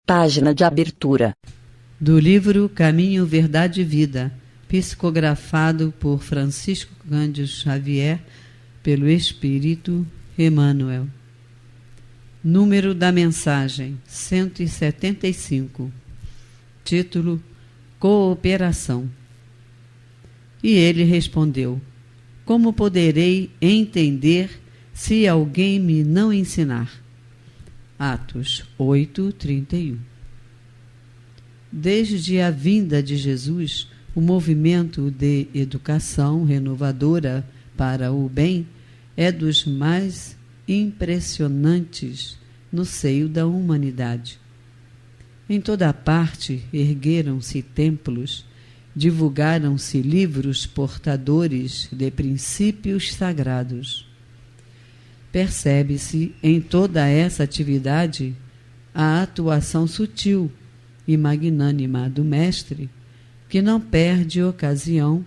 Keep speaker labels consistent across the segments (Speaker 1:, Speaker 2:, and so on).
Speaker 1: Página de abertura.
Speaker 2: Do livro Caminho, Verdade e Vida, psicografado por Francisco Cândido Xavier, pelo Espírito Emmanuel. Número da mensagem: 175. Título: Cooperação. E ele respondeu: Como poderei entender se alguém me não ensinar? Atos 8:31. Desde a vinda de Jesus, o movimento de educação renovadora para o bem é dos mais impressionantes no seio da humanidade. Em toda parte ergueram-se templos, divulgaram-se livros portadores de princípios sagrados. Percebe-se em toda essa atividade a atuação sutil e magnânima do Mestre, que não perde ocasião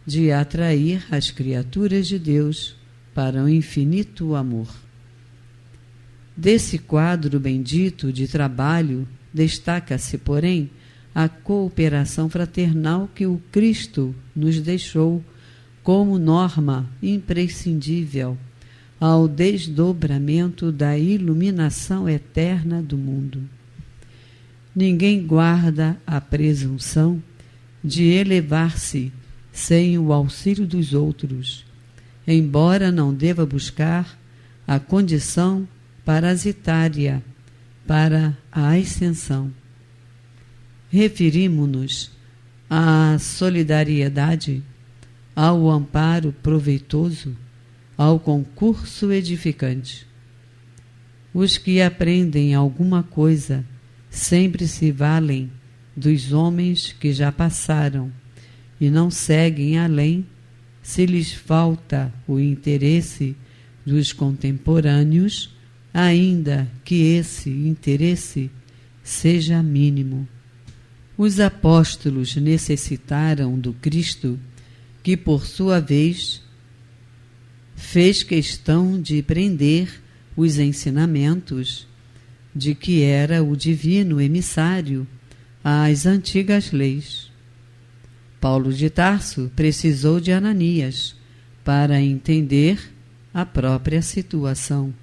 Speaker 2: de atrair as criaturas de Deus para o infinito amor. Desse quadro bendito de trabalho destaca-se, porém, a cooperação fraternal que o Cristo nos deixou como norma imprescindível ao desdobramento da iluminação eterna do mundo. Ninguém guarda a presunção de elevar-se sem o auxílio dos outros, embora não deva buscar a condição parasitária para a ascensão. Referimo-nos à solidariedade, ao amparo proveitoso, ao concurso edificante. Os que aprendem alguma coisa sempre se valem dos homens que já passaram e não seguem além se lhes falta o interesse dos contemporâneos, ainda que esse interesse seja mínimo. Os apóstolos necessitaram do Cristo, que por sua vez fez questão de prender os ensinamentos de que era o divino emissário às antigas leis. Paulo de Tarso precisou de Ananias para entender a própria situação.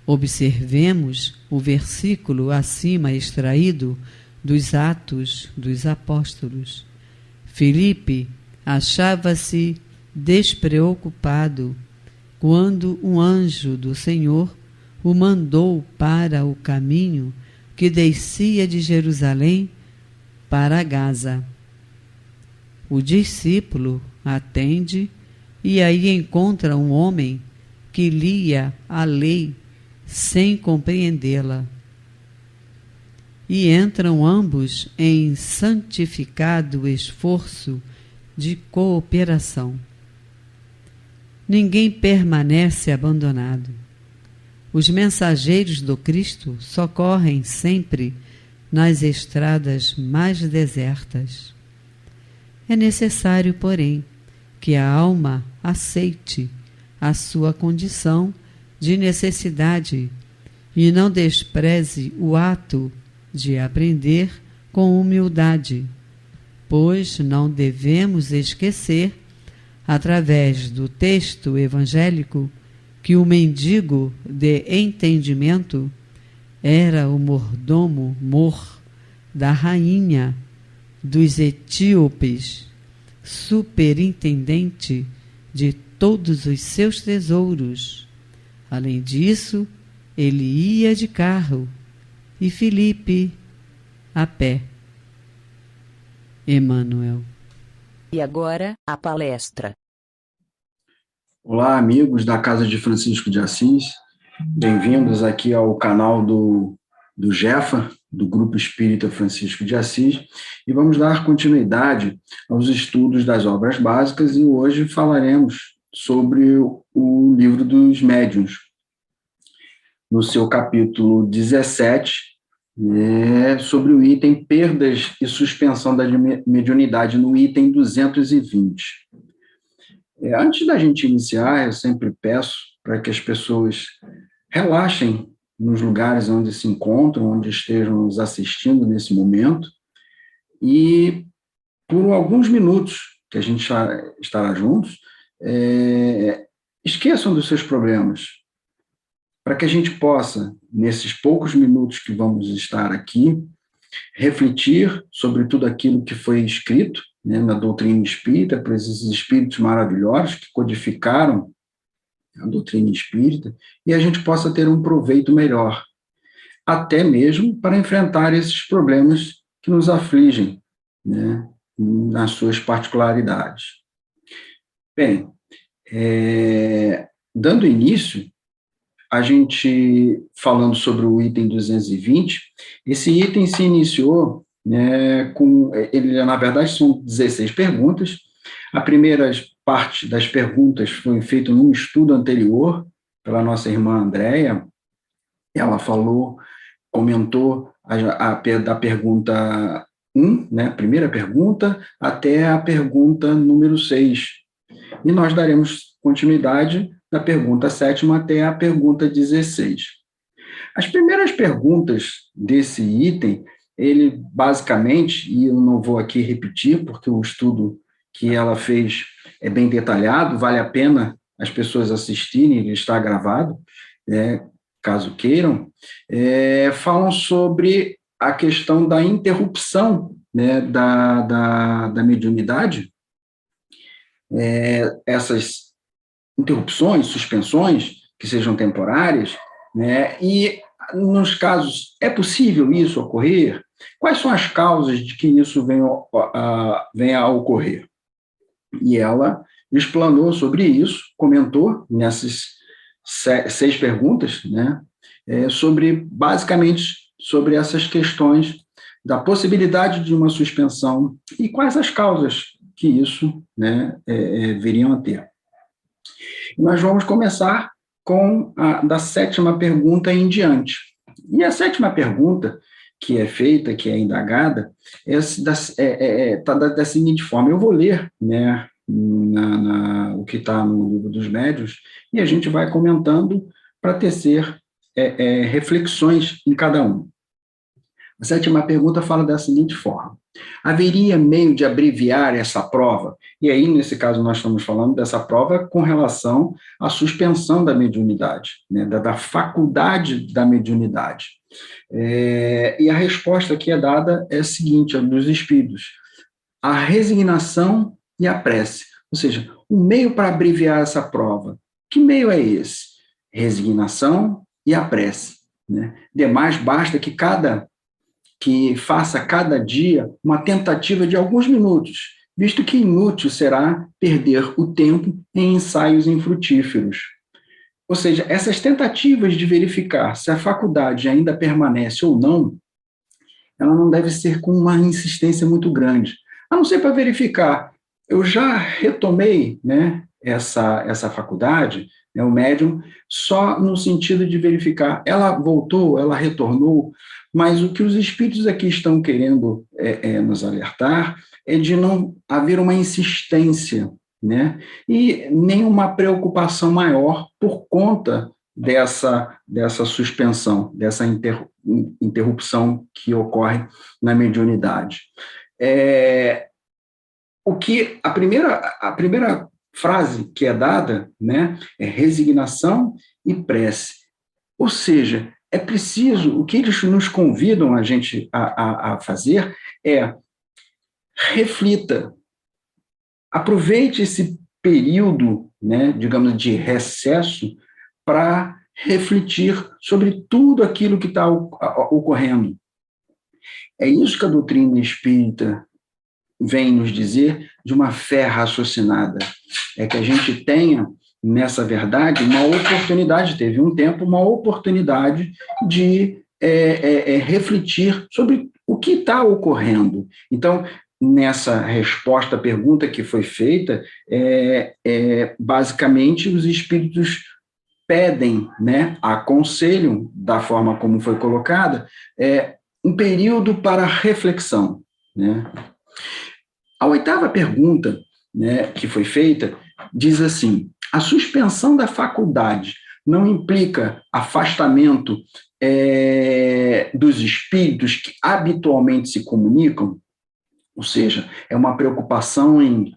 Speaker 2: Observemos o versículo acima extraído dos Atos dos Apóstolos. Filipe achava-se despreocupado quando um anjo do Senhor o mandou para o caminho que descia de Jerusalém para Gaza. O discípulo atende e aí encontra um homem que lia a lei sem compreendê-la. E entram ambos em santificado esforço de cooperação. Ninguém permanece abandonado. Os mensageiros do Cristo socorrem sempre nas estradas mais desertas. É necessário, porém, que a alma aceite a sua condição de necessidade e não despreze o ato de aprender com humildade, pois não devemos esquecer, através do texto evangélico, que o mendigo de entendimento era o mordomo mor da rainha dos etíopes, superintendente de todos os seus tesouros. Além disso, ele ia de carro e Filipe a pé. Emmanuel.
Speaker 1: E agora, a palestra.
Speaker 3: Olá, amigos da Casa de Francisco de Assis. Bem-vindos aqui ao canal do Jefa, do Grupo Espírita Francisco de Assis, e vamos dar continuidade aos estudos das obras básicas e hoje falaremos sobre o Livro dos Médiuns. No seu capítulo 17, sobre o item Perdas e Suspensão da Mediunidade, no item 220. Antes da gente iniciar, eu sempre peço para que as pessoas relaxem nos lugares onde se encontram, onde estejam nos assistindo nesse momento, e por alguns minutos que a gente estará juntos, esqueçam dos seus problemas, para que a gente possa, nesses poucos minutos que vamos estar aqui, refletir sobre tudo aquilo que foi escrito, né, na doutrina espírita, por esses espíritos maravilhosos que codificaram a doutrina espírita, e a gente possa ter um proveito melhor, até mesmo para enfrentar esses problemas que nos afligem, né, nas suas particularidades. Bem, dando início, a gente falando sobre o item 220, esse item se iniciou, né, na verdade, são 16 perguntas. A primeira parte das perguntas foi feita num estudo anterior pela nossa irmã Andréia. Ela comentou da pergunta 1, né, a primeira pergunta, até a pergunta número 6. E nós daremos continuidade da pergunta 7ª até a pergunta 16. As primeiras perguntas desse item, ele basicamente, e eu não vou aqui repetir, porque o estudo que ela fez é bem detalhado, vale a pena as pessoas assistirem, ele está gravado, caso queiram, falam sobre a questão da interrupção, né, da mediunidade, essas interrupções, suspensões, que sejam temporárias, né, e nos casos, é possível isso ocorrer? Quais são as causas de que isso venha a ocorrer? E ela explanou sobre isso, comentou nessas 6 perguntas, né, basicamente sobre essas questões da possibilidade de uma suspensão e quais as causas que isso, né, viriam a ter. Nós vamos começar com da 7ª pergunta em diante. E a 7ª pergunta que é feita, que é indagada, está da seguinte forma. Eu vou ler, né, o que está no livro dos médiuns, e a gente vai comentando para tecer reflexões em cada um. A 7ª pergunta fala da seguinte forma: haveria meio de abreviar essa prova? E aí, nesse caso, nós estamos falando dessa prova com relação à suspensão da mediunidade, né, da faculdade da mediunidade. E a resposta que é dada é a seguinte, dos espíritos: a resignação e a prece. Ou seja, o meio para abreviar essa prova. Que meio é esse? Resignação e a prece, né? Demais basta que faça cada dia uma tentativa de alguns minutos, visto que inútil será perder o tempo em ensaios infrutíferos. Ou seja, essas tentativas de verificar se a faculdade ainda permanece ou não, ela não deve ser com uma insistência muito grande. A não ser para verificar, eu já retomei, né, essa faculdade, né, o médium, só no sentido de verificar, ela voltou, ela retornou, mas o que os espíritos aqui estão querendo nos alertar é de não haver uma insistência, né, e nenhuma preocupação maior por conta dessa suspensão, dessa interrupção que ocorre na mediunidade. A primeira frase que é dada, né, é resignação e prece. Ou seja, é preciso, o que eles nos convidam a gente a fazer é reflita, aproveite esse período, né, digamos, de recesso para refletir sobre tudo aquilo que está ocorrendo. É isso que a doutrina espírita vem nos dizer de uma fé raciocinada. É que a gente tenha, nessa verdade, uma oportunidade, teve um tempo, uma oportunidade de refletir sobre o que está ocorrendo. Então, nessa resposta à pergunta que foi feita, basicamente os espíritos pedem, né, aconselham, da forma como foi colocada, um período para reflexão, né? A 8ª pergunta, né, que foi feita diz assim: a suspensão da faculdade não implica afastamento dos espíritos que habitualmente se comunicam, ou seja, é uma preocupação em,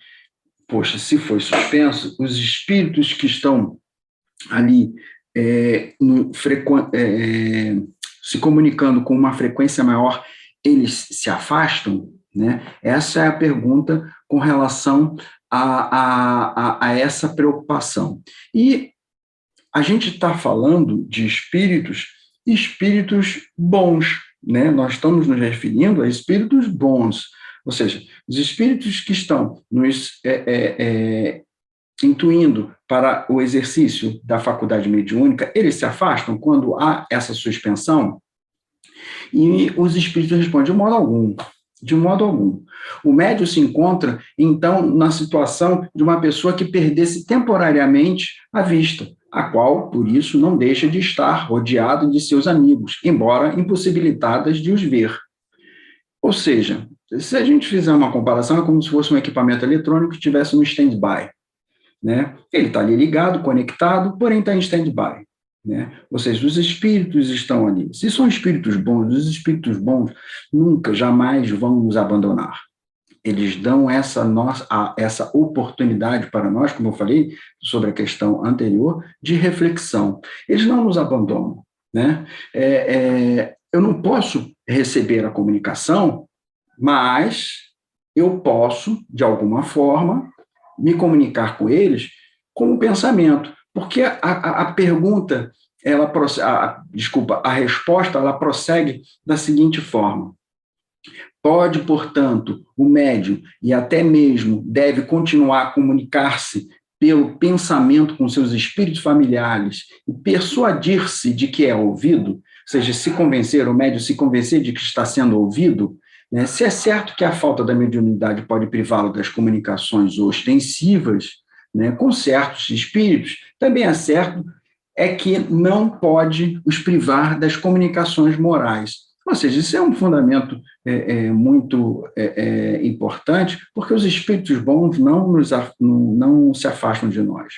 Speaker 3: poxa, se foi suspenso, os espíritos que estão ali se comunicando com uma frequência maior, eles se afastam, né? Essa é a pergunta com relação a essa preocupação. E a gente está falando de espíritos bons, né? Nós estamos nos referindo a espíritos bons, ou seja, os espíritos que estão nos intuindo para o exercício da faculdade mediúnica, eles se afastam quando há essa suspensão? E os espíritos respondem, de modo algum. De modo algum. O médium se encontra, então, na situação de uma pessoa que perdesse temporariamente a vista, a qual, por isso, não deixa de estar rodeado de seus amigos, embora impossibilitadas de os ver. Ou seja, se a gente fizer uma comparação, é como se fosse um equipamento eletrônico que estivesse no stand-by, né? Ele está ali ligado, conectado, porém está em stand-by, né? Ou seja, os espíritos estão ali. Se são espíritos bons, os espíritos bons nunca, jamais vão nos abandonar. Eles dão essa oportunidade para nós, como eu falei sobre a questão anterior, de reflexão. Eles não nos abandonam, né? Eu não posso receber a comunicação, mas eu posso, de alguma forma, me comunicar com eles com o pensamento, porque a pergunta, a resposta, ela prossegue da seguinte forma: pode, portanto, o médium, e até mesmo deve continuar a comunicar-se pelo pensamento com seus espíritos familiares e persuadir-se de que é ouvido, ou seja, o médium se convencer de que está sendo ouvido, né? Se é certo que a falta da mediunidade pode privá-lo das comunicações ostensivas, né, com certos espíritos, também é certo que não pode os privar das comunicações morais. Ou seja, isso é um fundamento muito importante, porque os espíritos bons não se afastam de nós.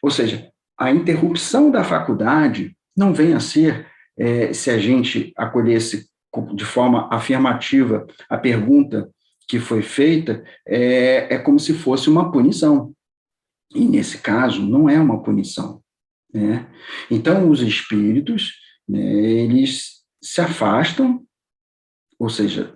Speaker 3: Ou seja, a interrupção da faculdade não vem a ser, se a gente acolhesse de forma afirmativa a pergunta que foi feita, é como se fosse uma punição. E, nesse caso, não é uma punição, né? Então, os espíritos, né, eles se afastam, ou seja,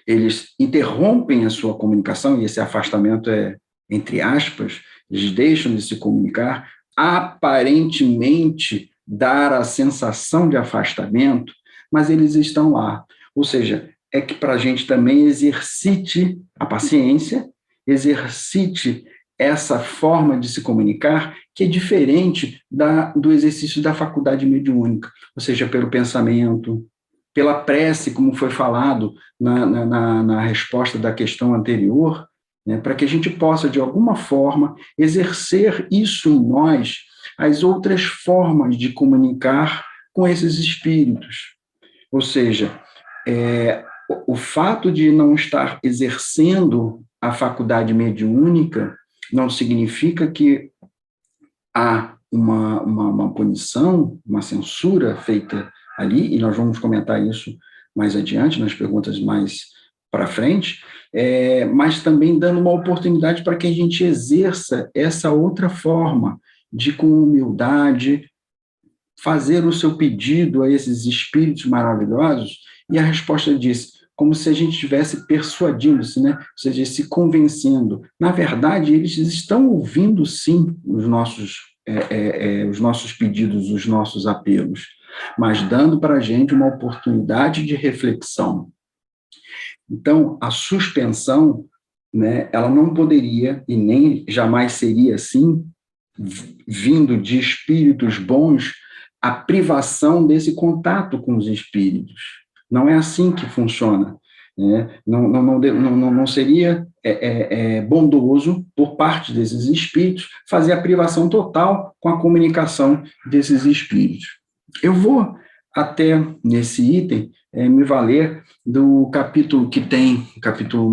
Speaker 3: eles interrompem a sua comunicação, e esse afastamento é, entre aspas, eles deixam de se comunicar, aparentemente dar a sensação de afastamento, mas eles estão lá. Ou seja, é que para a gente também exercite a paciência, exercite essa forma de se comunicar, que é diferente do exercício da faculdade mediúnica, ou seja, pelo pensamento, pela prece, como foi falado na resposta da questão anterior, né, para que a gente possa, de alguma forma, exercer isso em nós, as outras formas de comunicar com esses espíritos. Ou seja, o fato de não estar exercendo a faculdade mediúnica não significa que há uma punição, uma censura feita ali, e nós vamos comentar isso mais adiante, nas perguntas mais para frente, mas também dando uma oportunidade para que a gente exerça essa outra forma de, com humildade, fazer o seu pedido a esses espíritos maravilhosos, e a resposta diz, como se a gente estivesse persuadindo-se, né? Ou seja, se convencendo. Na verdade, eles estão ouvindo, sim, os nossos pedidos, os nossos apelos, mas dando para a gente uma oportunidade de reflexão. Então, a suspensão, né, ela não poderia, e nem jamais seria assim, vindo de espíritos bons, a privação desse contato com os espíritos. Não é assim que funciona, né? Não seria bondoso, por parte desses espíritos, fazer a privação total com a comunicação desses espíritos. Eu vou, até nesse item, me valer do capítulo que tem, capítulo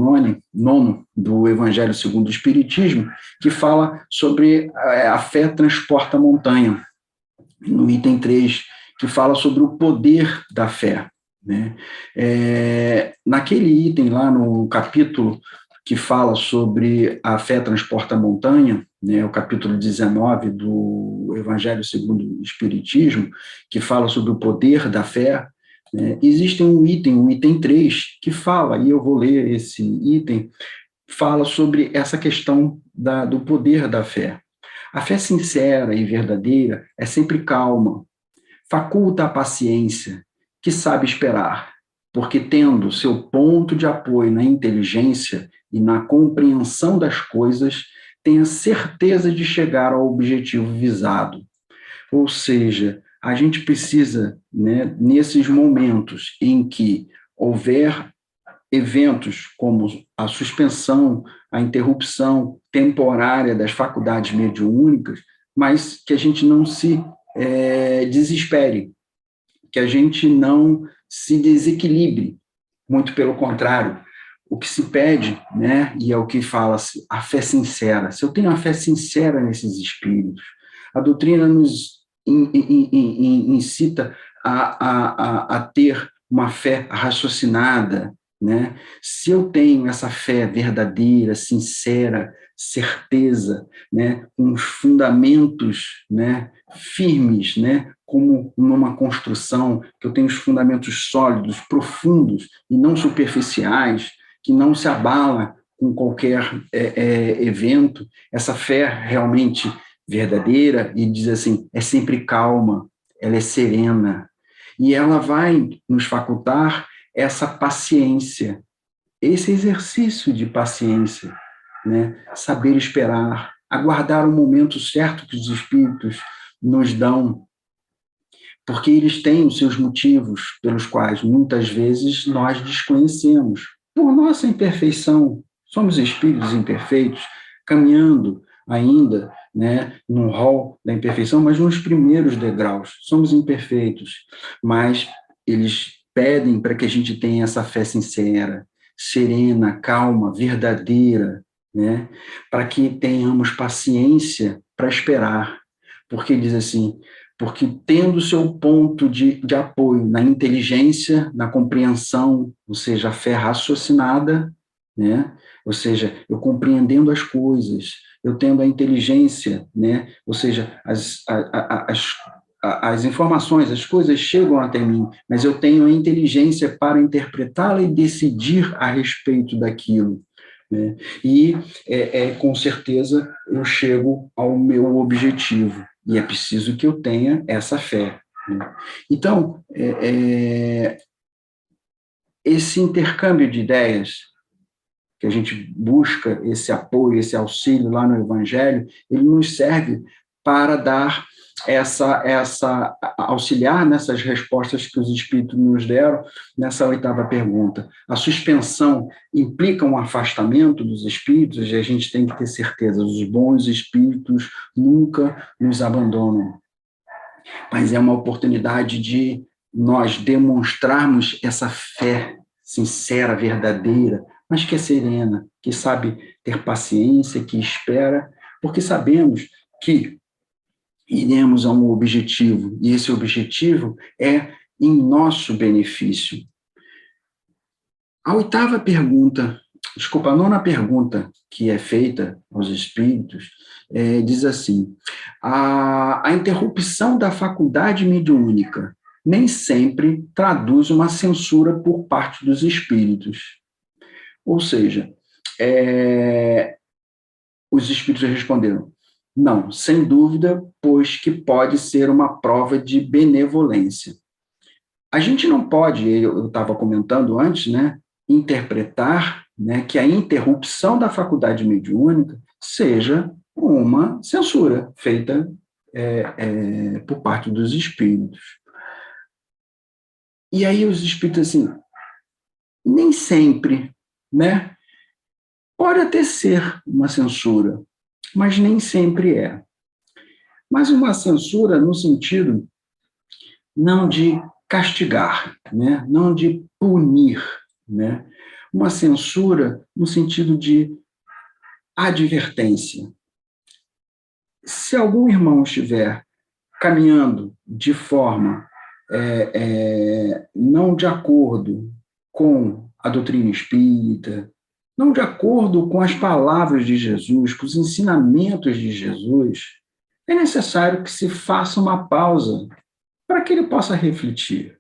Speaker 3: 9 do Evangelho segundo o Espiritismo, que fala sobre a fé transporta a montanha. no item 3, que fala sobre o poder da fé, né? Naquele item lá no capítulo que fala sobre a fé transporta a montanha, né, o capítulo 19 do Evangelho segundo o Espiritismo, que fala sobre o poder da fé, né, existe um item, o item 3, que fala, e eu vou ler esse item, fala sobre essa questão do poder da fé. A fé sincera e verdadeira é sempre calma, faculta a paciência, que sabe esperar, porque tendo seu ponto de apoio na inteligência e na compreensão das coisas, tem a certeza de chegar ao objetivo visado. Ou seja, a gente precisa, né, nesses momentos em que houver eventos como a suspensão, a interrupção temporária das faculdades mediúnicas, mas que a gente não se desespere, que a gente não se desequilibre, muito pelo contrário. O que se pede, né, e é o que fala-se, a fé sincera. Se eu tenho a fé sincera nesses espíritos, a doutrina nos incita a ter uma fé raciocinada, né? Se eu tenho essa fé verdadeira, sincera, certeza, né, com os fundamentos, né, firmes, né, como numa construção, que eu tenho os fundamentos sólidos, profundos e não superficiais, que não se abala com qualquer evento, essa fé realmente verdadeira, e diz assim, é sempre calma, ela é serena, e ela vai nos facultar essa paciência, esse exercício de paciência, né? Saber esperar, aguardar o momento certo que os espíritos nos dão, porque eles têm os seus motivos pelos quais muitas vezes nós desconhecemos. Por nossa imperfeição, somos espíritos imperfeitos, caminhando ainda, né, no rol da imperfeição, mas nos primeiros degraus. Somos imperfeitos, mas eles pedem para que a gente tenha essa fé sincera, serena, calma, verdadeira, né, para que tenhamos paciência para esperar. Porque diz assim, porque tendo seu ponto de apoio na inteligência, na compreensão, ou seja, a fé raciocinada, né? Ou seja, eu compreendendo as coisas, eu tendo a inteligência, né? Ou seja, as informações, as coisas chegam até mim, mas eu tenho a inteligência para interpretá-la e decidir a respeito daquilo, né? E, com certeza, eu chego ao meu objetivo. E é preciso que eu tenha essa fé, né? Então, esse intercâmbio de ideias, que a gente busca esse apoio, esse auxílio lá no Evangelho, ele nos serve para dar auxiliar nessas respostas que os Espíritos nos deram nessa 8ª pergunta. A suspensão implica um afastamento dos Espíritos, e a gente tem que ter certeza, os bons Espíritos nunca nos abandonam. Mas é uma oportunidade de nós demonstrarmos essa fé sincera, verdadeira, mas que é serena, que sabe ter paciência, que espera, porque sabemos que iremos a um objetivo, e esse objetivo é em nosso benefício. A 8ª pergunta, desculpa, a 9ª pergunta que é feita aos espíritos, diz assim, a interrupção da faculdade mediúnica nem sempre traduz uma censura por parte dos espíritos. Ou seja, os espíritos responderam, não, sem dúvida, pois que pode ser uma prova de benevolência. A gente não pode, eu estava comentando antes, né, interpretar, né, que a interrupção da faculdade mediúnica seja uma censura feita por parte dos espíritos. E aí os espíritos, assim, nem sempre, né? Pode até ser uma censura, mas nem sempre é. Mas uma censura no sentido não de castigar, né? Não de punir, né? Uma censura no sentido de advertência. Se algum irmão estiver caminhando de forma não de acordo com a doutrina espírita, não de acordo com as palavras de Jesus, com os ensinamentos de Jesus, é necessário que se faça uma pausa para que ele possa refletir.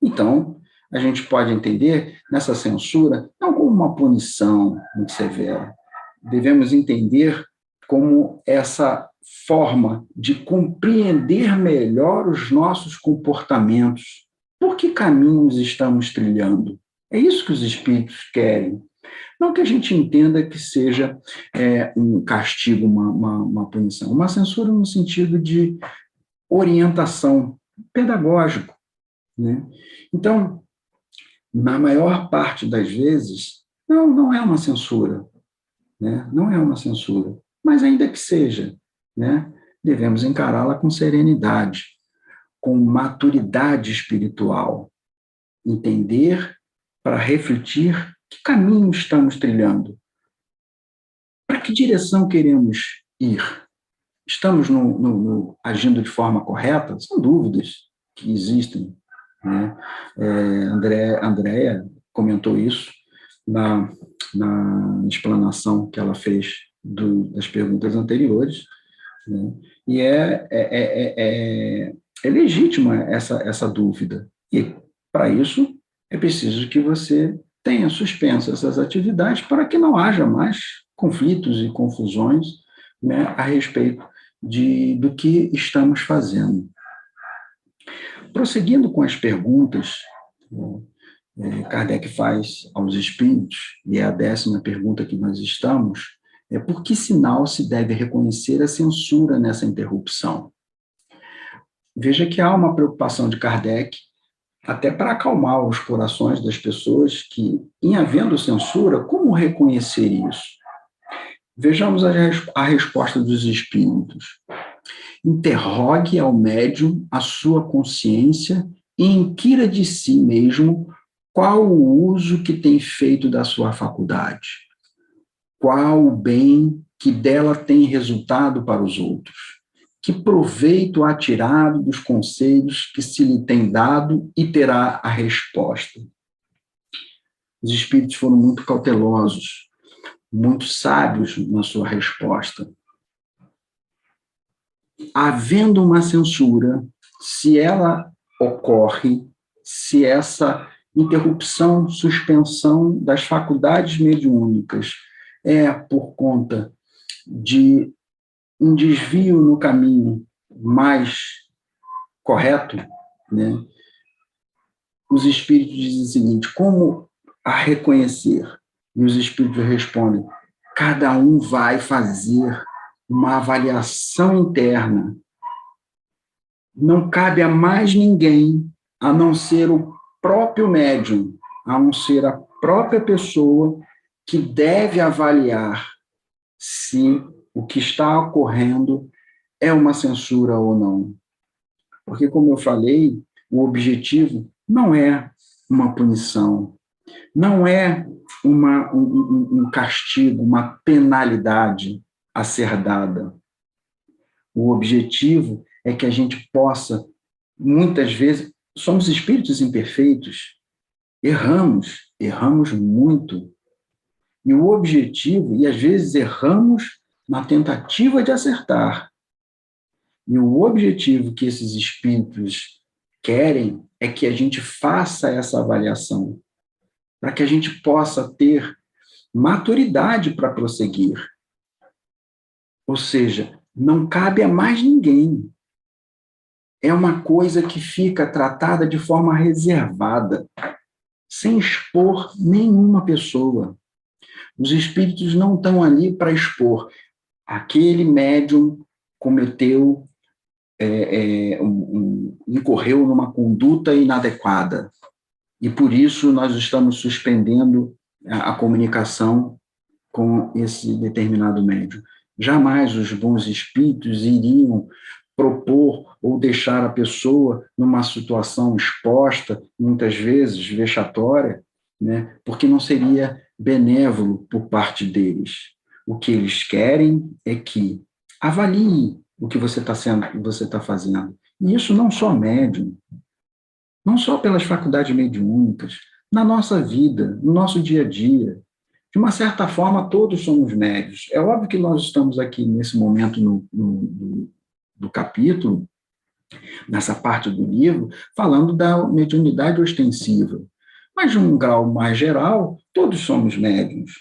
Speaker 3: Então, a gente pode entender nessa censura não como uma punição muito severa. Devemos entender como essa forma de compreender melhor os nossos comportamentos. Por que caminhos estamos trilhando? É isso que os espíritos querem. Não que a gente entenda que seja um castigo, uma punição. Uma censura no sentido de orientação pedagógico, né? Então, na maior parte das vezes, não é uma censura, né? Não é uma censura. Mas ainda que seja, né? Devemos encará-la com serenidade, com maturidade espiritual. Entender para refletir que caminho estamos trilhando. Para que direção queremos ir? Estamos agindo de forma correta? São dúvidas que existem, né? Andréa comentou isso na explanação que ela fez das perguntas anteriores, né? E é legítima essa dúvida. E, para isso, é preciso que você tenha suspenso essas atividades para que não haja mais conflitos e confusões, né, a respeito do que estamos fazendo. Prosseguindo com as perguntas, Kardec faz aos espíritos, e é a 10ª pergunta que nós estamos, por que sinal se deve reconhecer a censura nessa interrupção? Veja que há uma preocupação de Kardec, até para acalmar os corações das pessoas que, em havendo censura, como reconhecer isso? Vejamos a resposta dos espíritos. Interrogue ao médium a sua consciência e inquira de si mesmo qual o uso que tem feito da sua faculdade, qual o bem que dela tem resultado para os outros, que proveito há tirado dos conselhos que se lhe tem dado e terá a resposta. Os espíritos foram muito cautelosos, muito sábios na sua resposta. Havendo uma censura, se ela ocorre, se essa interrupção, suspensão das faculdades mediúnicas é por conta de um desvio no caminho mais correto, né? Os espíritos dizem o seguinte: como a reconhecer? E os espíritos respondem: cada um vai fazer uma avaliação interna. Não cabe a mais ninguém, a não ser o próprio médium, a não ser a própria pessoa que deve avaliar se o que está ocorrendo é uma censura ou não. Porque, como eu falei, o objetivo não é uma punição, não é um castigo, uma penalidade a ser dada. O objetivo é que a gente possa, muitas vezes, somos espíritos imperfeitos, erramos muito. E o objetivo, e às vezes erramos na tentativa de acertar. E o objetivo que esses espíritos querem é que a gente faça essa avaliação, para que a gente possa ter maturidade para prosseguir. Ou seja, não cabe a mais ninguém. É uma coisa que fica tratada de forma reservada, sem expor nenhuma pessoa. Os espíritos não estão ali para expor. Aquele médium cometeu, incorreu numa conduta inadequada, e por isso nós estamos suspendendo a comunicação com esse determinado médium. Jamais os bons espíritos iriam propor ou deixar a pessoa numa situação exposta, muitas vezes vexatória, né, porque não seria benévolo por parte deles. O que eles querem é que avalie o que você está fazendo. E isso não só médium, não só pelas faculdades mediúnicas, na nossa vida, no nosso dia a dia. De uma certa forma, todos somos médios. É óbvio que nós estamos aqui, nesse momento, do capítulo, nessa parte do livro, falando da mediunidade ostensiva. Mas, de um grau mais geral, todos somos médiuns.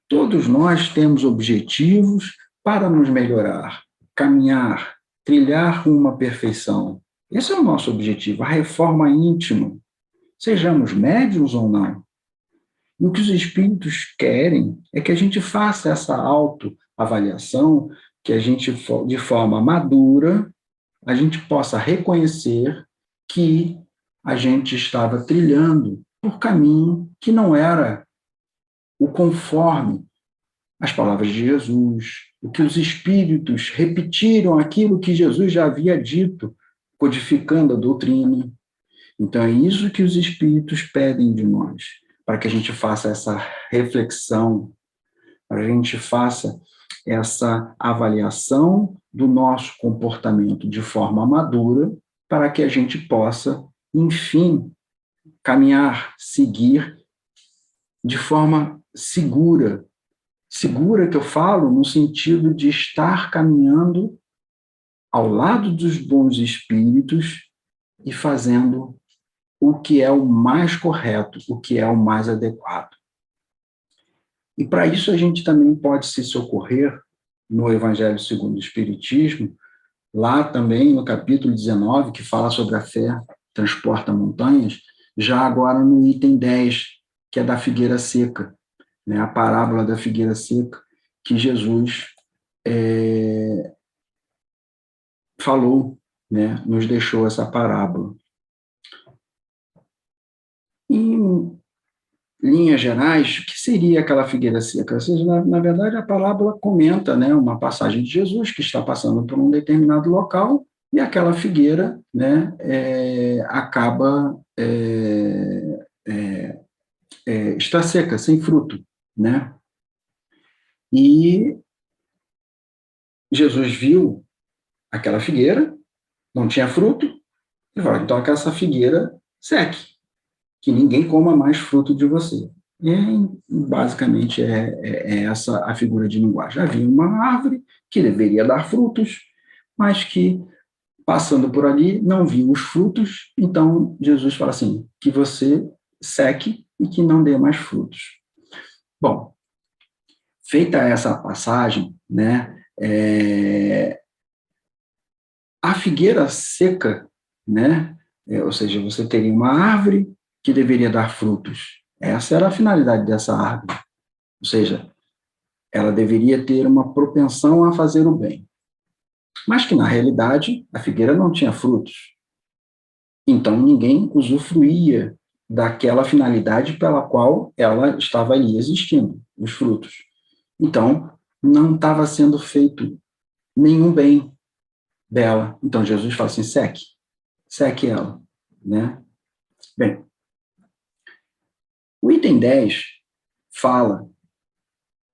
Speaker 3: Todos nós temos objetivos para nos melhorar, caminhar, trilhar rumo à perfeição. Esse é o nosso objetivo, a reforma íntima. Sejamos médiuns ou não. E o que os espíritos querem é que a gente faça essa autoavaliação, que a gente, de forma madura, a gente possa reconhecer que a gente estava trilhando por caminho que não era o conforme as palavras de Jesus, o que os espíritos repetiram aquilo que Jesus já havia dito, codificando a doutrina. Então, é isso que os espíritos pedem de nós, para que a gente faça essa reflexão, para que a gente faça essa avaliação do nosso comportamento de forma madura, para que a gente possa, enfim, caminhar, seguir de forma segura. Segura que eu falo no sentido de estar caminhando ao lado dos bons espíritos e fazendo o que é o mais correto, o que é o mais adequado. E para isso a gente também pode se socorrer no Evangelho segundo o Espiritismo, lá também no capítulo 19, que fala sobre a fé transporta montanhas, já agora no item 10, que é da figueira seca, né, a parábola da figueira seca, que Jesus falou, né, nos deixou essa parábola. Em linhas gerais, o que seria aquela figueira seca? Ou seja, na verdade, a parábola comenta, né, uma passagem de Jesus que está passando por um determinado local e aquela figueira, né, acaba está seca, sem fruto, né? E Jesus viu aquela figueira, não tinha fruto, e falou, então que essa figueira seque, que ninguém coma mais fruto de você. E basicamente é essa a figura de linguagem. Havia uma árvore que deveria dar frutos, mas que, passando por ali, não viu os frutos, então Jesus fala assim, que você seque e que não dê mais frutos. Bom, feita essa passagem, né, a figueira seca, né, ou seja, você teria uma árvore que deveria dar frutos. Essa era a finalidade dessa árvore. Ou seja, ela deveria ter uma propensão a fazer o bem. Mas que, na realidade, a figueira não tinha frutos. Então, ninguém usufruía daquela finalidade pela qual ela estava ali existindo, os frutos. Então, não estava sendo feito nenhum bem dela. Então, Jesus fala assim, seque ela, né? Bem, o item 10 fala,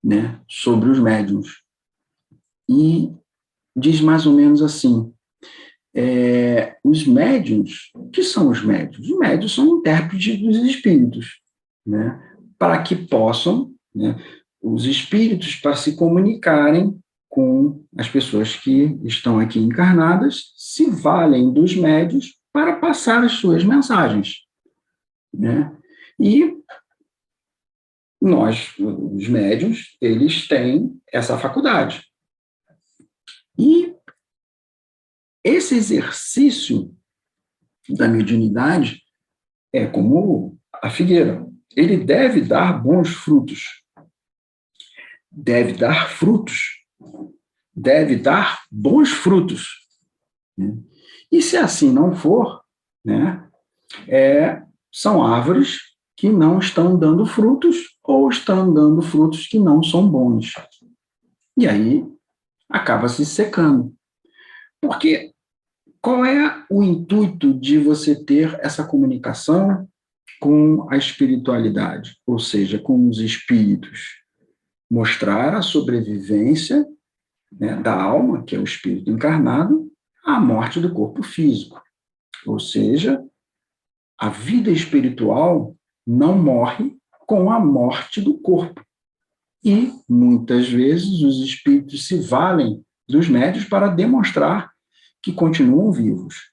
Speaker 3: né, sobre os médiuns e diz mais ou menos assim, os médiuns, o que são os médiuns? Os médiuns são intérpretes dos espíritos, né, para que possam, né, os espíritos, para se comunicarem com as pessoas que estão aqui encarnadas, se valem dos médiuns para passar as suas mensagens, né? E nós, os médiuns, eles têm essa faculdade. E esse exercício da mediunidade é como a figueira. Ele deve dar bons frutos. Deve dar frutos. Deve dar bons frutos. E se assim não for, né, são árvores que não estão dando frutos ou estão dando frutos que não são bons. E aí acaba se secando. Porque qual é o intuito de você ter essa comunicação com a espiritualidade, ou seja, com os espíritos? Mostrar a sobrevivência né, da alma, que é o espírito encarnado, à morte do corpo físico. Ou seja, a vida espiritual não morre com a morte do corpo. E, muitas vezes, os espíritos se valem dos médiuns para demonstrar que continuam vivos.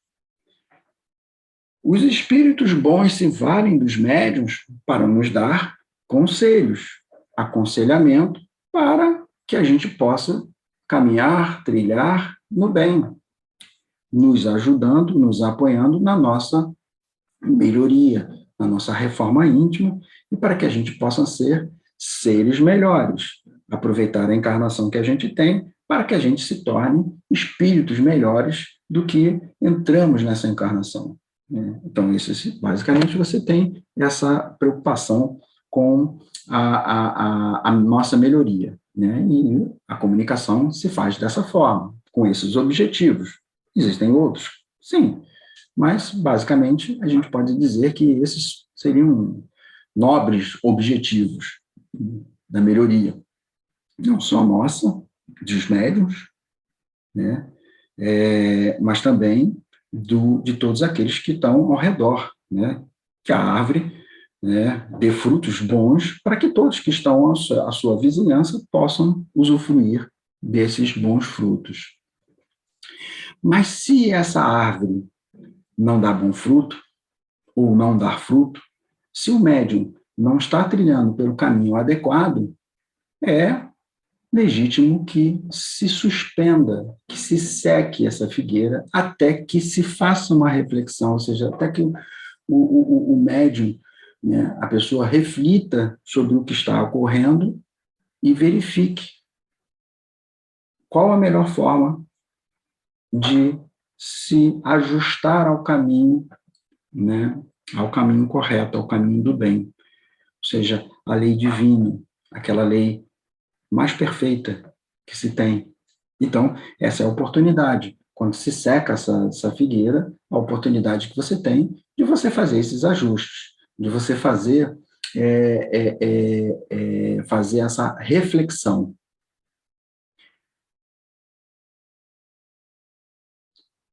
Speaker 3: Os espíritos bons se valem dos médiuns para nos dar conselhos, aconselhamento, para que a gente possa caminhar, trilhar no bem, nos ajudando, nos apoiando na nossa melhoria, na nossa reforma íntima, e para que a gente possa ser seres melhores, aproveitar a encarnação que a gente tem para que a gente se torne espíritos melhores do que entramos nessa encarnação. Então, isso, basicamente, você tem essa preocupação com a nossa melhoria, né? E a comunicação se faz dessa forma, com esses objetivos. Existem outros? Sim, mas, basicamente, a gente pode dizer que esses seriam nobres objetivos da melhoria. Não só nossa, dos médiuns, né? Mas também de todos aqueles que estão ao redor, né? Que a árvore, né, dê frutos bons para que todos que estão à sua vizinhança possam usufruir desses bons frutos. Mas se essa árvore não dá bom fruto, ou não dar fruto, se o médium não está trilhando pelo caminho adequado, é legítimo que se suspenda, que se seque essa figueira, até que se faça uma reflexão, ou seja, até que o médium, né, a pessoa reflita sobre o que está ocorrendo e verifique qual a melhor forma de se ajustar ao caminho, né, ao caminho correto, ao caminho do bem. Ou seja, a lei divina, aquela lei mais perfeita que se tem. Então, essa é a oportunidade. Quando se seca essa figueira, a oportunidade que você tem de você fazer esses ajustes, de você fazer, fazer essa reflexão.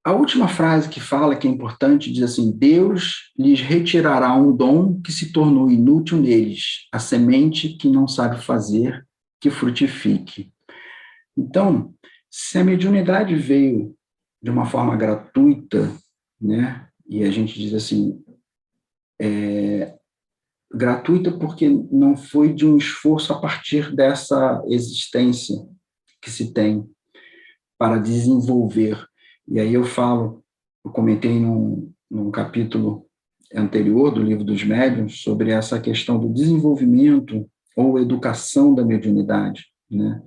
Speaker 3: A última frase que fala, que é importante, diz assim: Deus lhes retirará um dom que se tornou inútil neles, a semente que não sabe fazer, que frutifique. Então, se a mediunidade veio de uma forma gratuita, né, e a gente diz assim, gratuita porque não foi de um esforço a partir dessa existência que se tem para desenvolver. E aí eu comentei num capítulo anterior do Livro dos Médiuns sobre essa questão do desenvolvimento ou educação da mediunidade, né?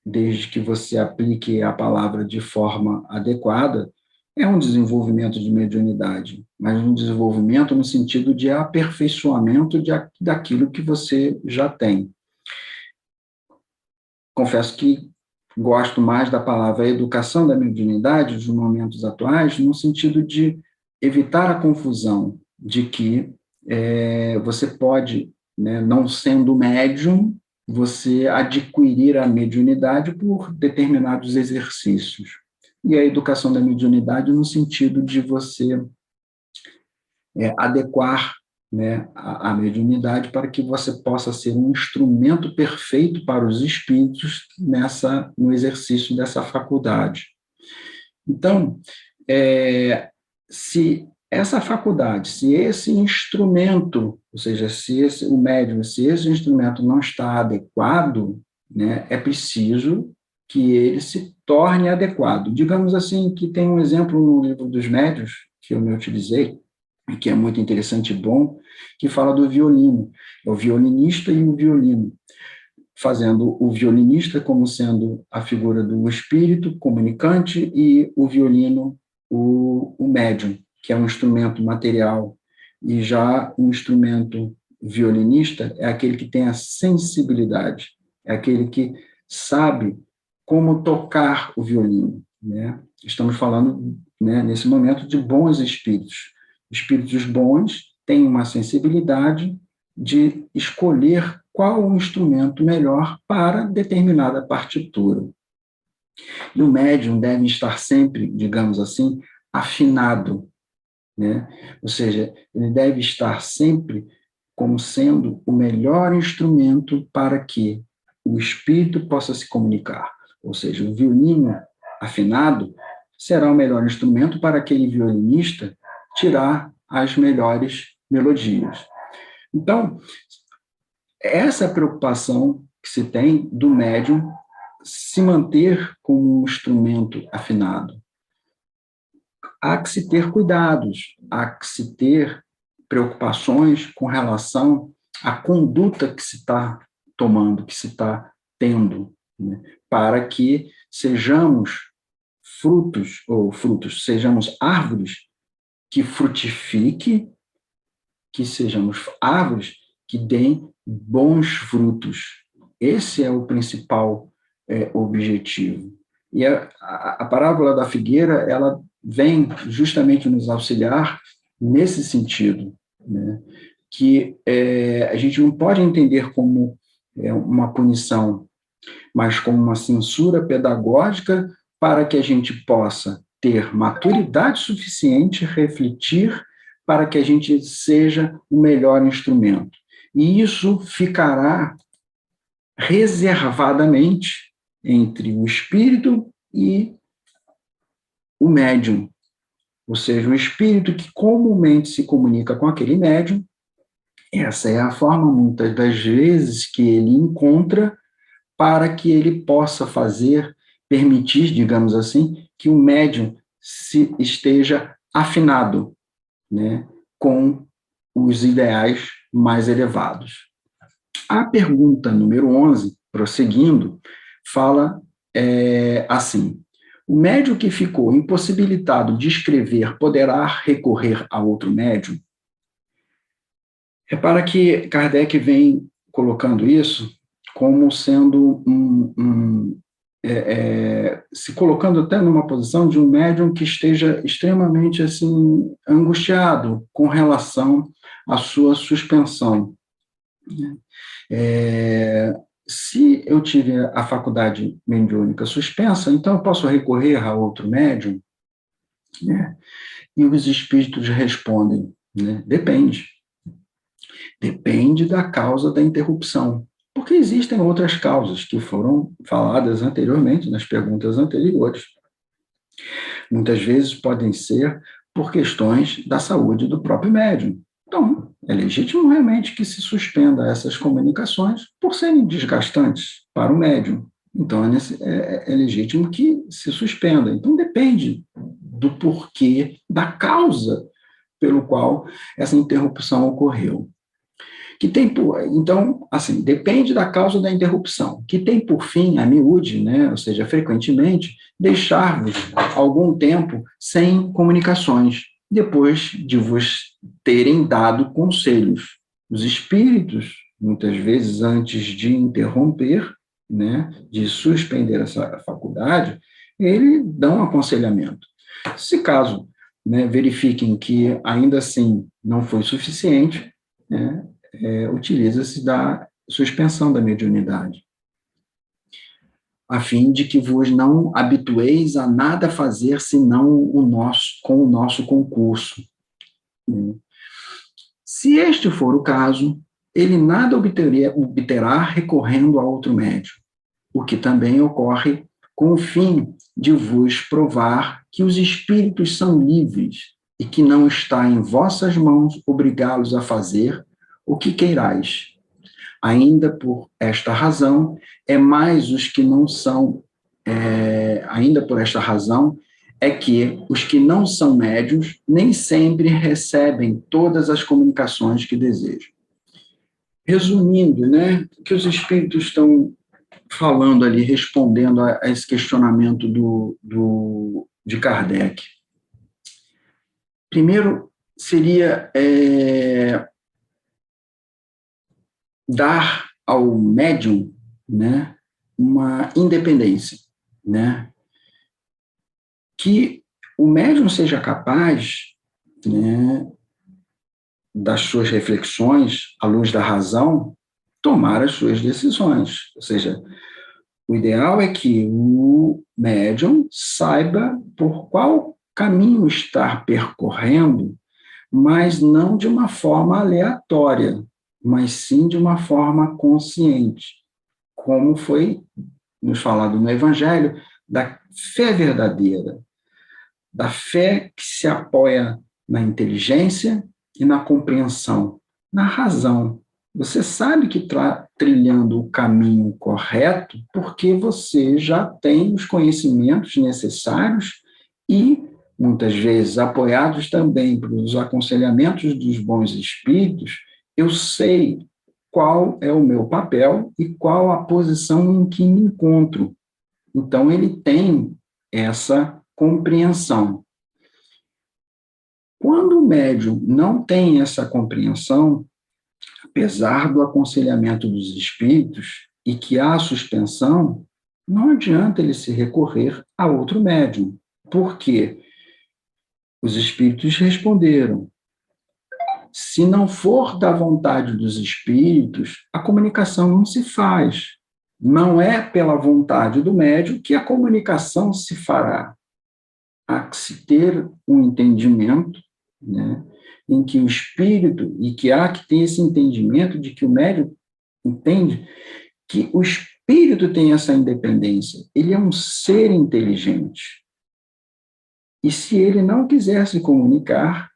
Speaker 3: Desde que você aplique a palavra de forma adequada, é um desenvolvimento de mediunidade, mas um desenvolvimento no sentido de aperfeiçoamento daquilo que você já tem. Confesso que gosto mais da palavra educação da mediunidade nos momentos atuais, no sentido de evitar a confusão de que você pode, né, não sendo médium, você adquirir a mediunidade por determinados exercícios. E a educação da mediunidade no sentido de você adequar, né, a mediunidade para que você possa ser um instrumento perfeito para os espíritos no exercício dessa faculdade. Então, se essa faculdade, se esse instrumento, ou seja, se esse instrumento não está adequado, né, é preciso que ele se torne adequado. Digamos assim, que tem um exemplo no Livro dos Médiuns, que eu me utilizei, e que é muito interessante e bom, que fala do violino. É o violinista e o violino, fazendo o violinista como sendo a figura do espírito comunicante e o violino, o médium, que é um instrumento material. E já o instrumento violinista é aquele que tem a sensibilidade, é aquele que sabe como tocar o violino, né? Estamos falando, né, nesse momento, de bons espíritos. Espíritos bons têm uma sensibilidade de escolher qual o instrumento melhor para determinada partitura. E o médium deve estar sempre, digamos assim, afinado, né? Ou seja, ele deve estar sempre como sendo o melhor instrumento para que o espírito possa se comunicar. Ou seja, o violino afinado será o melhor instrumento para aquele violinista tirar as melhores melodias. Então, essa é a preocupação que se tem do médium se manter como um instrumento afinado. Há que se ter cuidados, há que se ter preocupações com relação à conduta que se está tomando, que se está tendo, né, para que sejamos sejamos árvores que frutifiquem, que sejamos árvores que deem bons frutos. Esse é o principal objetivo. E a parábola da figueira, ela vem justamente nos auxiliar nesse sentido, né? Que a gente não pode entender como uma punição, mas como uma censura pedagógica para que a gente possa ter maturidade suficiente, refletir, para que a gente seja o melhor instrumento. E isso ficará reservadamente entre o espírito e o médium. Ou seja, o espírito que comumente se comunica com aquele médium, essa é a forma, muitas das vezes, que ele encontra para que ele possa permitir, digamos assim, que o médium esteja afinado, né, com os ideais mais elevados. A pergunta número 11, prosseguindo, fala assim: o médium que ficou impossibilitado de escrever poderá recorrer a outro médium? Repara que Kardec vem colocando isso como sendo se colocando até numa posição de um médium que esteja extremamente assim, angustiado com relação à sua suspensão. Se eu tiver a faculdade mediúnica suspensa, então eu posso recorrer a outro médium? Né? E os espíritos respondem, né? Depende. Depende da causa da interrupção. Porque existem outras causas que foram faladas anteriormente, nas perguntas anteriores. Muitas vezes podem ser por questões da saúde do próprio médium. Então, é legítimo realmente que se suspenda essas comunicações por serem desgastantes para o médium. Então, é legítimo que se suspenda. Então, depende do porquê, da causa pelo qual essa interrupção ocorreu. Então, assim, depende da causa da interrupção, que tem por fim, a miúde, né, ou seja, frequentemente, deixar-vos algum tempo sem comunicações, depois de vos terem dado conselhos. Os espíritos, muitas vezes, antes de interromper, né, de suspender essa faculdade, eles dão aconselhamento. Se caso, né, verifiquem que ainda assim não foi suficiente, né, utiliza-se da suspensão da mediunidade, a fim de que vos não habitueis a nada fazer senão com o nosso concurso. Se este for o caso, ele nada obterá recorrendo a outro médium, o que também ocorre com o fim de vos provar que os espíritos são livres e que não está em vossas mãos obrigá-los a fazer o que queirais. Ainda por esta razão, que os que não são médiuns nem sempre recebem todas as comunicações que desejam. Resumindo, né, o que os espíritos estão falando ali, respondendo a esse questionamento de Kardec. Primeiro, seria dar ao médium, né, uma independência, né, que o médium seja capaz, né, das suas reflexões, à luz da razão, tomar as suas decisões. Ou seja, o ideal é que o médium saiba por qual caminho estar percorrendo, mas não de uma forma aleatória, mas sim de uma forma consciente, como foi nos falado no Evangelho, da fé verdadeira, da fé que se apoia na inteligência e na compreensão, na razão. Você sabe que está trilhando o caminho correto porque você já tem os conhecimentos necessários e, muitas vezes, apoiados também pelos aconselhamentos dos bons espíritos, eu sei qual é o meu papel e qual a posição em que me encontro. Então, ele tem essa compreensão. Quando o médium não tem essa compreensão, apesar do aconselhamento dos espíritos e que há suspensão, não adianta ele se recorrer a outro médium, porque os espíritos responderam: se não for da vontade dos espíritos, a comunicação não se faz. Não é pela vontade do médium que a comunicação se fará. Há que se ter um entendimento, né, em que o espírito, e que há que ter esse entendimento de que o médium entende que o espírito tem essa independência, ele é um ser inteligente. E se ele não quiser se comunicar,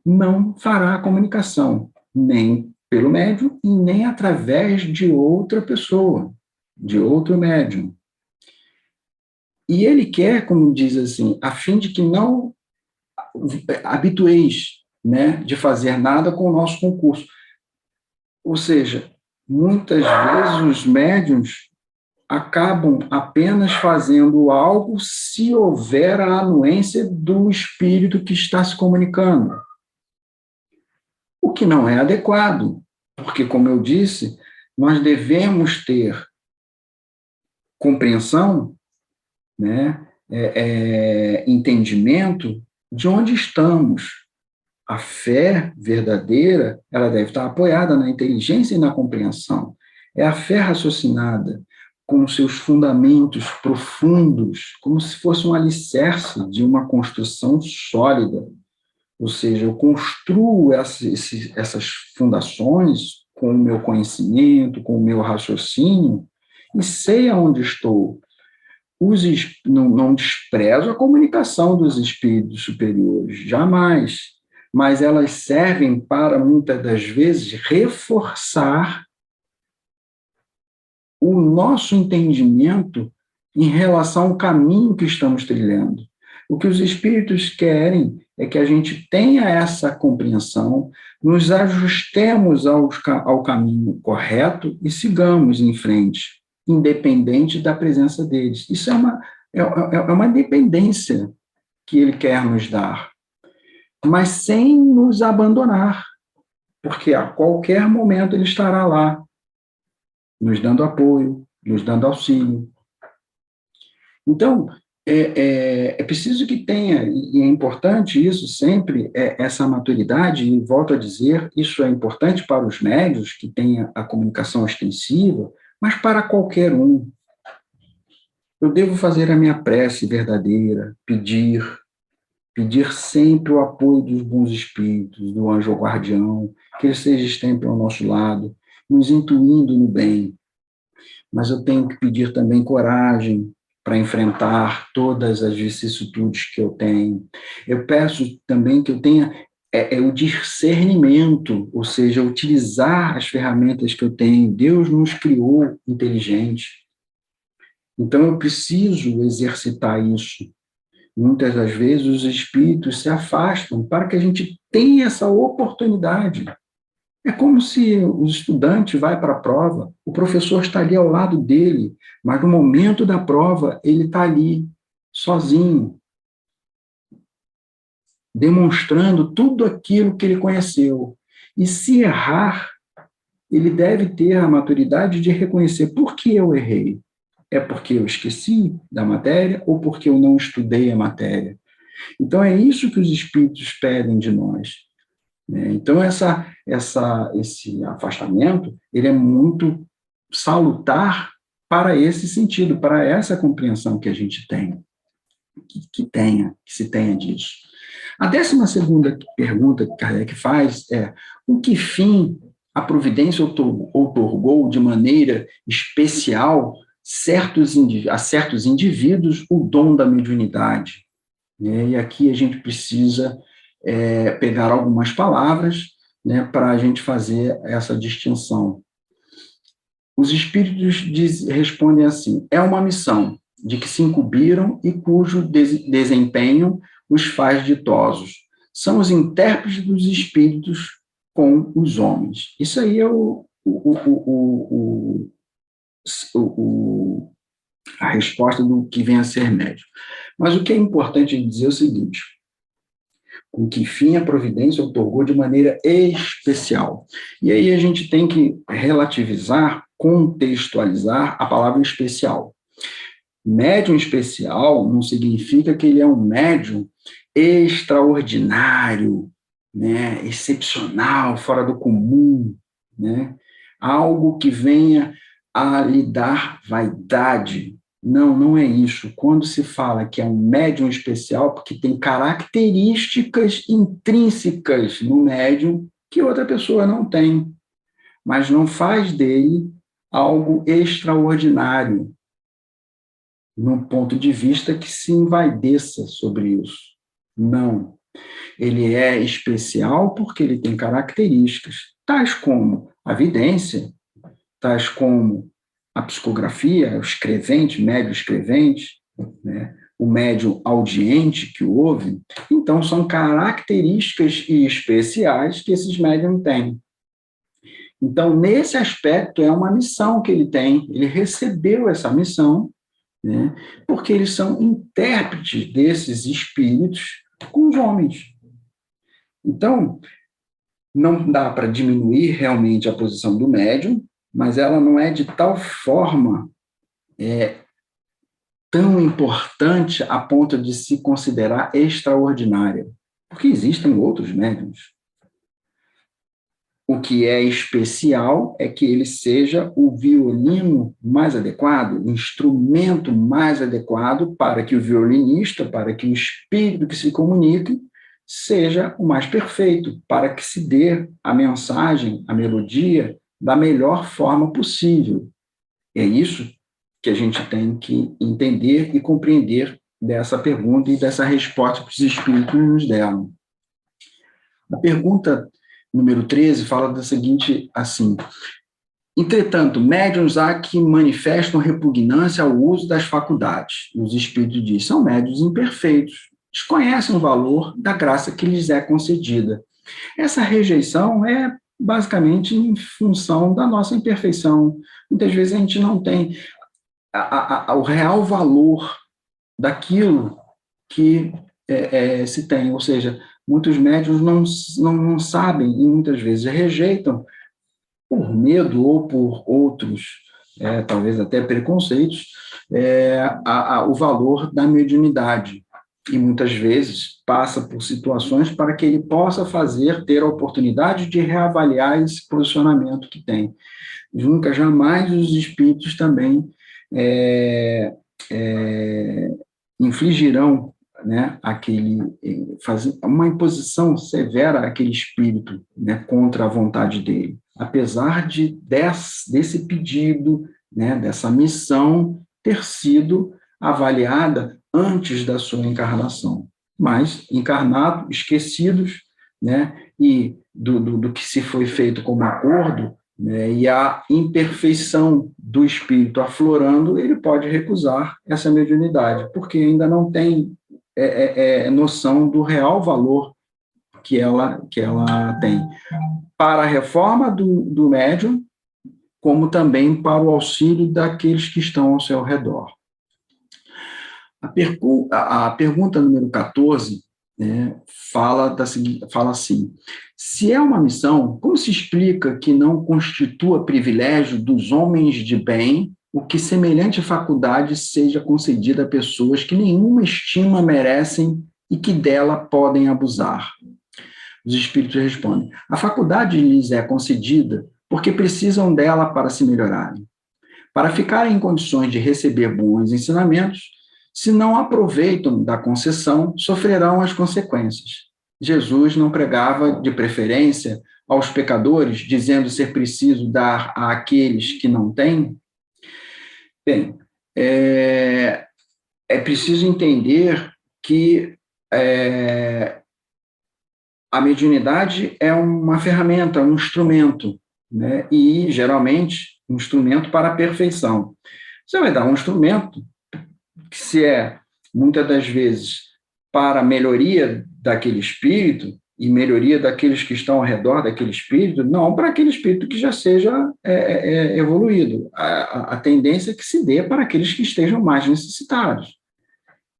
Speaker 3: não fará a comunicação, nem pelo médium e nem através de outra pessoa, de outro médium. E ele quer, como diz assim, a fim de que não habitueis, né, de fazer nada com o nosso concurso. Ou seja, muitas vezes os médiuns acabam apenas fazendo algo se houver a anuência do espírito que está se comunicando. O que não é adequado, porque, como eu disse, nós devemos ter compreensão, né, entendimento de onde estamos. A fé verdadeira, ela deve estar apoiada na inteligência e na compreensão. É a fé raciocinada, com seus fundamentos profundos, como se fosse um alicerce de uma construção sólida. Ou seja, eu construo essas fundações com o meu conhecimento, com o meu raciocínio, e sei aonde estou. Não desprezo a comunicação dos espíritos superiores, jamais. Mas elas servem para, muitas das vezes, reforçar o nosso entendimento em relação ao caminho que estamos trilhando. O que os espíritos querem é que a gente tenha essa compreensão, nos ajustemos ao caminho correto e sigamos em frente, independente da presença deles. Isso é uma dependência que ele quer nos dar, mas sem nos abandonar, porque a qualquer momento ele estará lá, nos dando apoio, nos dando auxílio. Então, é preciso que tenha, e é importante isso sempre, essa maturidade, e volto a dizer, isso é importante para os médios que tenham a comunicação extensiva, mas para qualquer um. Eu devo fazer a minha prece verdadeira, pedir sempre o apoio dos bons espíritos, do anjo guardião, que ele seja sempre ao nosso lado, nos intuindo no bem. Mas eu tenho que pedir também coragem para enfrentar todas as vicissitudes que eu tenho. Eu peço também que eu tenha o discernimento, ou seja, utilizar as ferramentas que eu tenho. Deus nos criou inteligente. Então, eu preciso exercitar isso. Muitas das vezes, os espíritos se afastam para que a gente tenha essa oportunidade. É como se o estudante vai para a prova, o professor está ali ao lado dele, mas no momento da prova, ele está ali, sozinho, demonstrando tudo aquilo que ele conheceu. E se errar, ele deve ter a maturidade de reconhecer por que eu errei. É porque eu esqueci da matéria ou porque eu não estudei a matéria? Então, é isso que os espíritos pedem de nós. né? Então, esse afastamento, ele é muito salutar para esse sentido, para essa compreensão que a gente tem, que se tenha disso. A 12ª pergunta que Kardec faz é: o que fim a providência outorgou de maneira especial a certos indivíduos o dom da mediunidade? E aqui a gente precisa pegar algumas palavras, né, para a gente fazer essa distinção. Os espíritos respondem assim: é uma missão de que se incumbiram e cujo desempenho os faz ditosos. São os intérpretes dos espíritos com os homens. Isso aí é a resposta do que vem a ser médium. Mas o que é importante dizer é o seguinte: com que fim a providência outorgou de maneira especial. E aí a gente tem que relativizar, contextualizar a palavra especial. Médium especial não significa que ele é um médium extraordinário, né, excepcional, fora do comum, né, algo que venha a lhe dar vaidade. Não, não é isso. Quando se fala que é um médium especial, porque tem características intrínsecas no médium que outra pessoa não tem, mas não faz dele algo extraordinário, num ponto de vista que se envaideça sobre isso. Não. Ele é especial porque ele tem características, tais como a vidência, tais como a psicografia, o escrevente, médium escrevente, né, o médium audiente que ouve. Então, são características especiais que esses médiums têm. Então, nesse aspecto, é uma missão que ele tem. Ele recebeu essa missão, né, porque eles são intérpretes desses espíritos com os homens. Então, não dá para diminuir realmente a posição do médium, mas ela não é de tal forma tão importante a ponto de se considerar extraordinária, porque existem outros médiums. O que é especial é que ele seja o violino mais adequado, o instrumento mais adequado para que o violinista, para que o espírito que se comunique, seja o mais perfeito, para que se dê a mensagem, a melodia, da melhor forma possível. É isso que a gente tem que entender e compreender dessa pergunta e dessa resposta que os espíritos nos deram. A pergunta número 13 fala da seguinte, assim: entretanto, médiuns há que manifestam repugnância ao uso das faculdades. Os espíritos dizem, são médiuns imperfeitos, desconhecem o valor da graça que lhes é concedida. Essa rejeição é basicamente em função da nossa imperfeição. Muitas vezes a gente não tem o real valor daquilo que se tem, ou seja, muitos médiuns não sabem e muitas vezes rejeitam, por medo ou por outros, talvez até preconceitos, o valor da mediunidade. E muitas vezes passa por situações para que ele possa ter a oportunidade de reavaliar esse posicionamento que tem. Nunca, jamais os espíritos também infligirão, né, fazer uma imposição severa àquele espírito, né, contra a vontade dele, apesar desse pedido, né, dessa missão ter sido avaliada antes da sua encarnação. Mas, encarnado, esquecidos, né, e do que se foi feito como acordo, né, e a imperfeição do espírito aflorando, ele pode recusar essa mediunidade, porque ainda não tem noção do real valor que ela tem para a reforma do médium, como também para o auxílio daqueles que estão ao seu redor. A pergunta número 14, né, fala assim: se é uma missão, como se explica que não constitua privilégio dos homens de bem o que semelhante faculdade seja concedida a pessoas que nenhuma estima merecem e que dela podem abusar? Os espíritos respondem: a faculdade lhes é concedida porque precisam dela para se melhorarem. Para ficarem em condições de receber bons ensinamentos, se não aproveitam da concessão, sofrerão as consequências. Jesus não pregava de preferência aos pecadores, dizendo ser preciso dar àqueles que não têm? Bem, é preciso entender que a mediunidade é uma ferramenta, um instrumento, né? E, geralmente, um instrumento para a perfeição. Você vai dar um instrumento que, se é, muitas das vezes, para a melhoria daquele espírito e melhoria daqueles que estão ao redor daquele espírito, não para aquele espírito que já seja evoluído. A tendência é que se dê para aqueles que estejam mais necessitados.